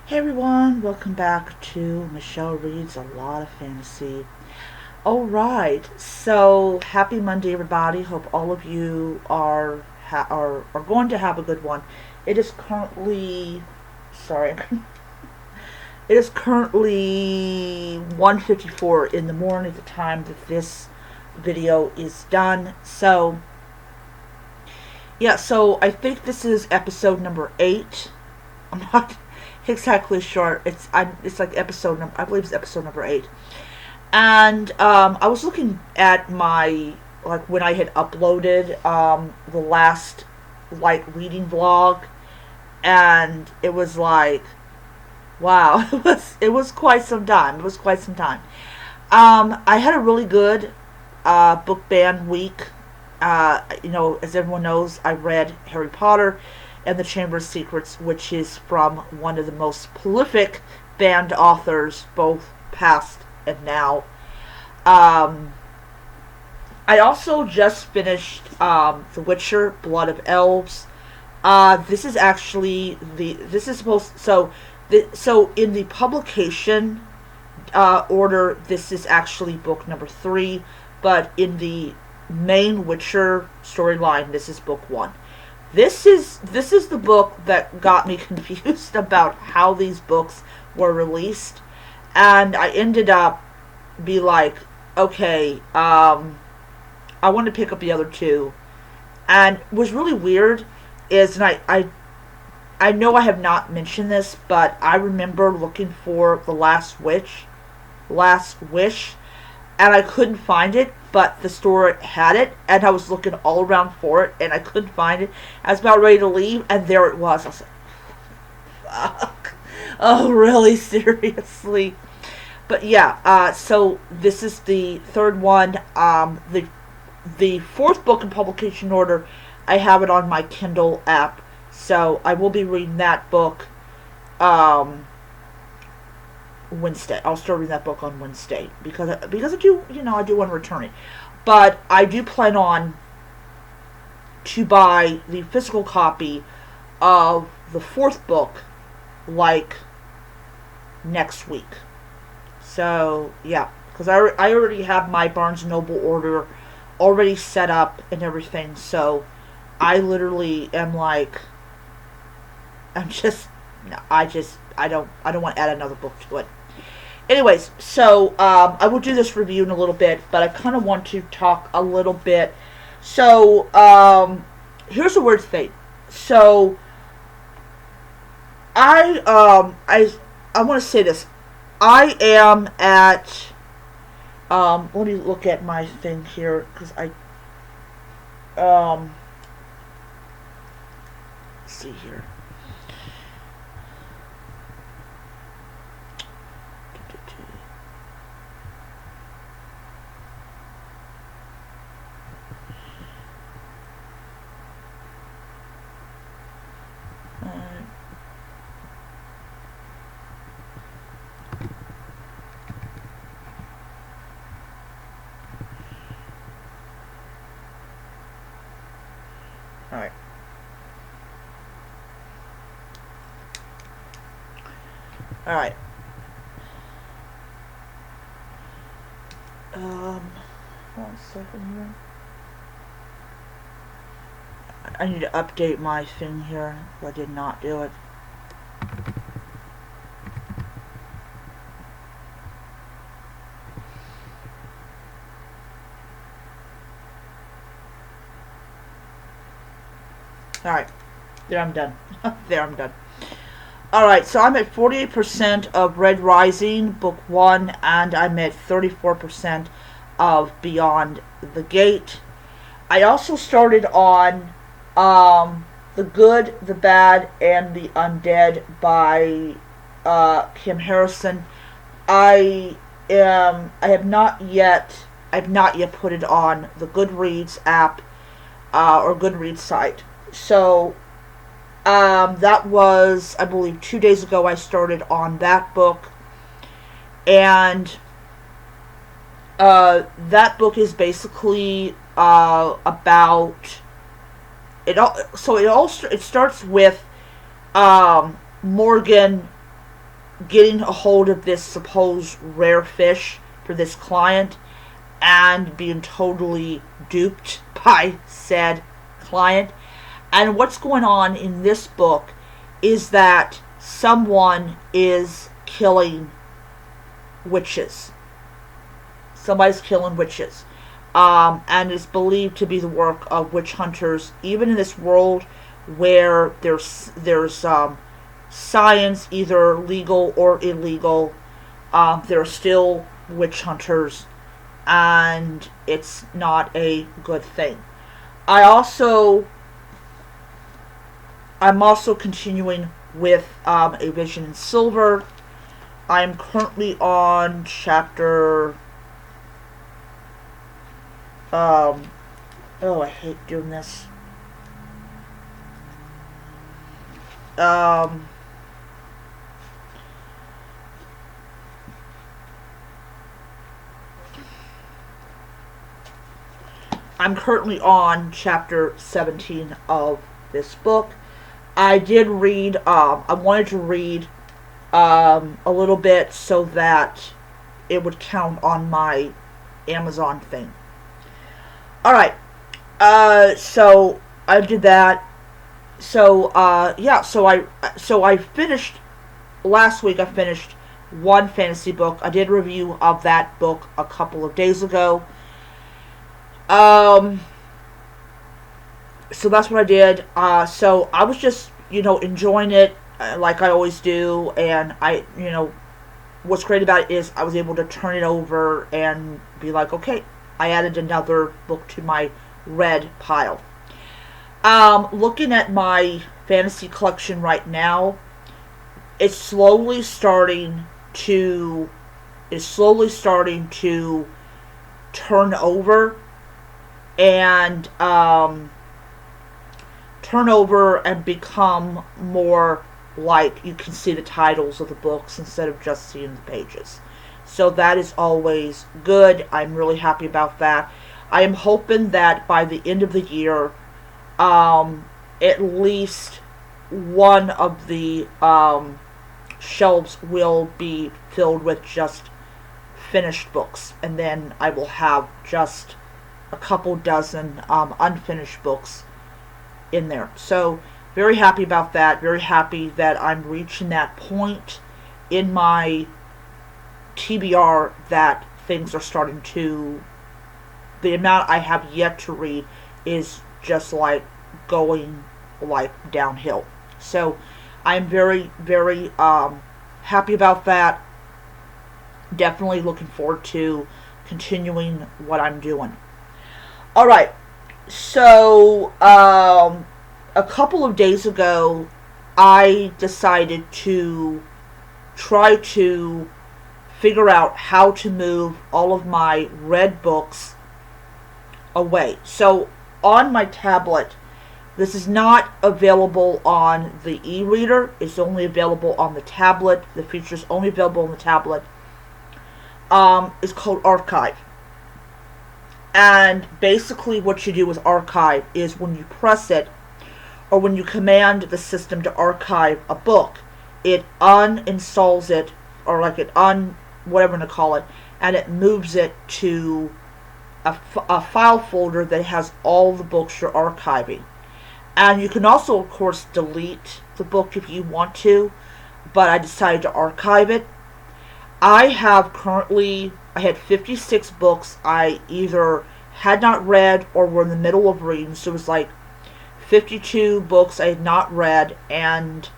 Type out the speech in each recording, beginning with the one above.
Hey everyone, welcome back to Michelle Reads a Lot of Fantasy. Alright, so happy Monday everybody. Hope all of you are going to have a good one. It is currently sorry. It is currently 1:54 in the morning at the time that this video is done. So I think this is episode number 8. I'm not exactly sure. It's like episode number. I believe it's episode number 8. And I was looking at my like when I had uploaded the last like reading vlog, and it was like, wow, it was quite some time. It was quite some time. I had a really good book ban week. As everyone knows, I read Harry Potter and the Chamber of Secrets, which is from one of the most prolific banned authors, both past and now. Um, I also just finished The Witcher: Blood of Elves. This is actually this is supposed so in the publication order, this is actually book number 3, but in the main Witcher storyline, this is book 1. This is the book that got me confused about how these books were released, and I ended up be like, okay, I want to pick up the other two. And what was really weird is, and I know I have not mentioned this, but I remember looking for the Last Wish, and I couldn't find it, but the store had it, and I was looking all around for it, and I couldn't find it. I was about ready to leave, and there it was. I was like, fuck. Oh, really? Seriously? But yeah, so this is the third one. The fourth book in publication order, I have it on my Kindle app, so I will be reading that book um, Wednesday. I'll start reading that book on Wednesday because I do I do want to return it, but I do plan on to buy the physical copy of the fourth book like next week. So yeah, because I already have my Barnes and Noble order already set up and everything. So I literally am like, I'm just no, I don't want to add another book to it. Anyways, so I will do this review in a little bit, but I kind of want to talk a little bit. So here's a weird thing. So I want to say this. I am at let me look at my thing here because um let's see here. All right. All right. Um, 1 second here. I need to update my thing here. I did not do it. Alright. There, I'm done. There, I'm done. Alright, so I'm at 48% of Red Rising, Book 1, and I'm at 34% of Beyond the Gate. I also started on The Good, the Bad, and the Undead by Kim Harrison. I I have not yet put it on the Goodreads app or Goodreads site. So that was, I believe, 2 days ago. I started on that book, and that book is basically about it all. So it starts with Morgan getting a hold of this supposed rare fish for this client and being totally duped by said client. And what's going on in this book is that someone is killing witches. Somebody's killing witches. And it's believed to be the work of witch hunters, even in this world where there's science, either legal or illegal. There are still witch hunters, and it's not a good thing. I'm also continuing with A Vision in Silver. I'm currently on chapter. I hate doing this. I'm currently on chapter 17 of this book. I did read, I wanted to read a little bit so that it would count on my Amazon thing. Alright, so I did that. So I finished, last week I finished one fantasy book. I did a review of that book a couple of days ago. So that's what I did. So I was just, enjoying it like I always do. And what's great about it is I was able to turn it over and be like, okay, I added another book to my read pile. Looking at my fantasy collection right now, it's slowly starting to turn over and become more like you can see the titles of the books instead of just seeing the pages. So that is always good. I'm really happy about that. I am hoping that by the end of the year, at least one of the shelves will be filled with just finished books, and then I will have just a couple dozen unfinished books in there. So very happy about that. Very happy that I'm reaching that point in my TBR that things are starting to, the amount I have yet to read is just like going like downhill. So I'm very, very happy about that. Definitely looking forward to continuing what I'm doing. Alright, so a couple of days ago I decided to try to figure out how to move all of my read books away. So on my tablet, this is not available on the e-reader. It's only available on the tablet. The feature is only available on the tablet. It's called Archive. And basically what you do with Archive is when you press it, or when you command the system to archive a book, it uninstalls it, or like whatever you call it, and it moves it to a file folder that has all the books you're archiving. And you can also, of course, delete the book if you want to, but I decided to archive it. I had 56 books I either had not read or were in the middle of reading. So it was like 52 books I had not read and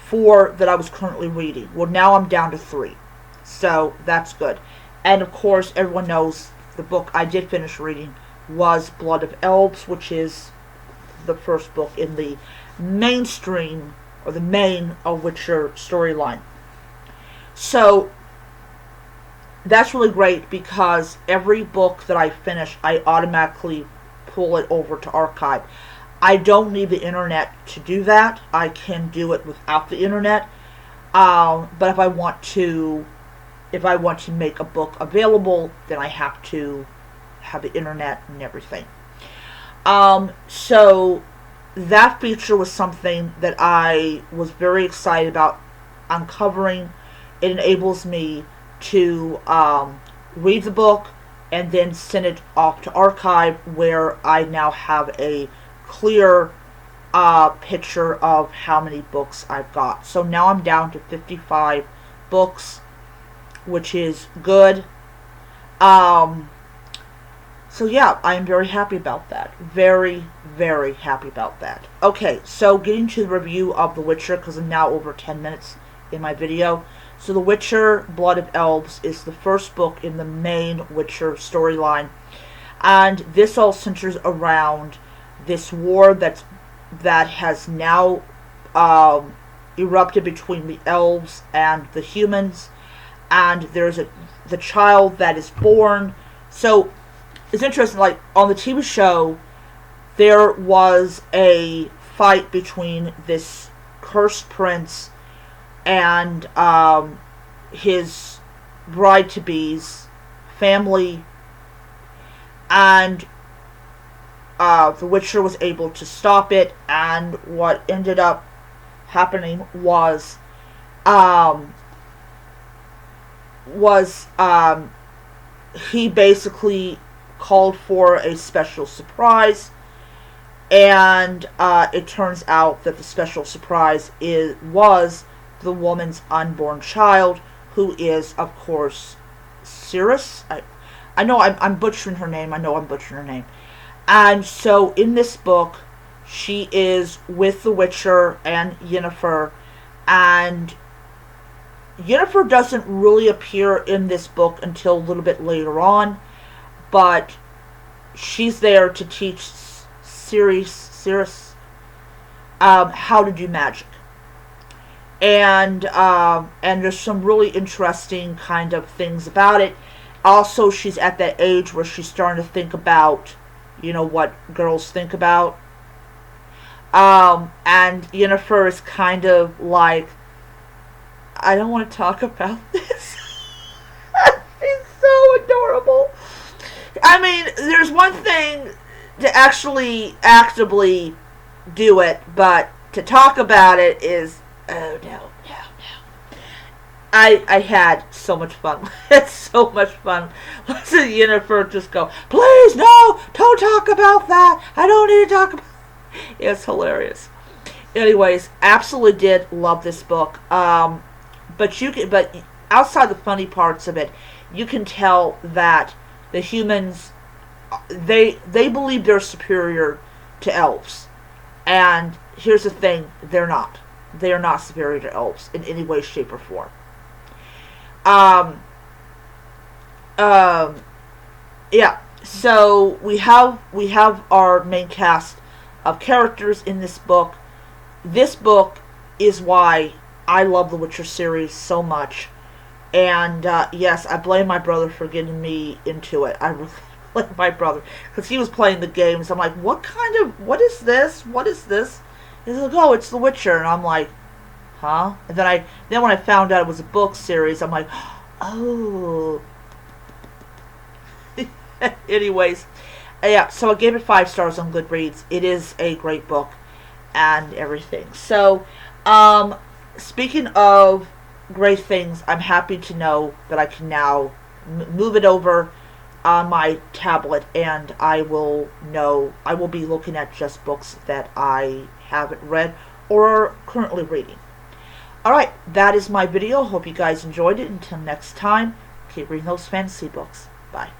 4 that I was currently reading. Well, now I'm down to 3. So that's good. And of course, everyone knows the book I did finish reading was Blood of Elves, which is the first book in the mainstream, or the main Witcher storyline. So that's really great because every book that I finish, I automatically pull it over to Archive. I don't need the internet to do that. I can do it without the internet. But if I want to make a book available, then I have to have the internet and everything. So that feature was something that I was very excited about uncovering. It enables me to read the book and then send it off to archive, where I now have a clear picture of how many books I've got. So now I'm down to 55 books, which is good. So yeah, I am very happy about that. Very, very happy about that. Okay, so getting to the review of The Witcher, because I'm now over 10 minutes in my video. So The Witcher, Blood of Elves is the first book in the main Witcher storyline. And this all centers around this war that has now erupted between the elves and the humans. And there's the child that is born. So it's interesting, like on the TV show, there was a fight between this cursed prince and his bride-to-be's family, and the Witcher was able to stop it. And what ended up happening was he basically called for a special surprise, and it turns out that the special surprise was the woman's unborn child, who is, of course, Circe. I know I'm butchering her name. And so in this book, she is with the Witcher and Yennefer, and Yennefer doesn't really appear in this book until a little bit later on, but she's there to teach Circe how to do magic. And there's some really interesting kind of things about it. Also, she's at that age where she's starting to think about, what girls think about. And Yennefer is kind of like, I don't want to talk about this. She's so adorable. I mean, there's one thing to actually actively do it, but to talk about it is, oh no. I had so much fun. It's so much fun. Listen to Yennefer just go, please, no, don't talk about that. I don't need to talk about it. It's hilarious. Anyways, absolutely did love this book. But outside the funny parts of it, you can tell that the humans, they believe they're superior to elves. And here's the thing, they're not. They are not superior to elves in any way, shape, or form. Yeah. So we have our main cast of characters in this book. This book is why I love the Witcher series so much. And yes, I blame my brother for getting me into it. I really blame my brother, because he was playing the games. I'm like, what is this? He's like, oh, it's The Witcher. And I'm like, huh? And then when I found out it was a book series, I'm like, oh. Anyways, yeah, so I gave it 5 stars on Goodreads. It is a great book and everything. So, speaking of great things, I'm happy to know that I can now move it over on my tablet, and I will be looking at just books that I haven't read or are currently reading. Alright, that is my video. Hope you guys enjoyed it. Until next time, keep reading those fantasy books. Bye.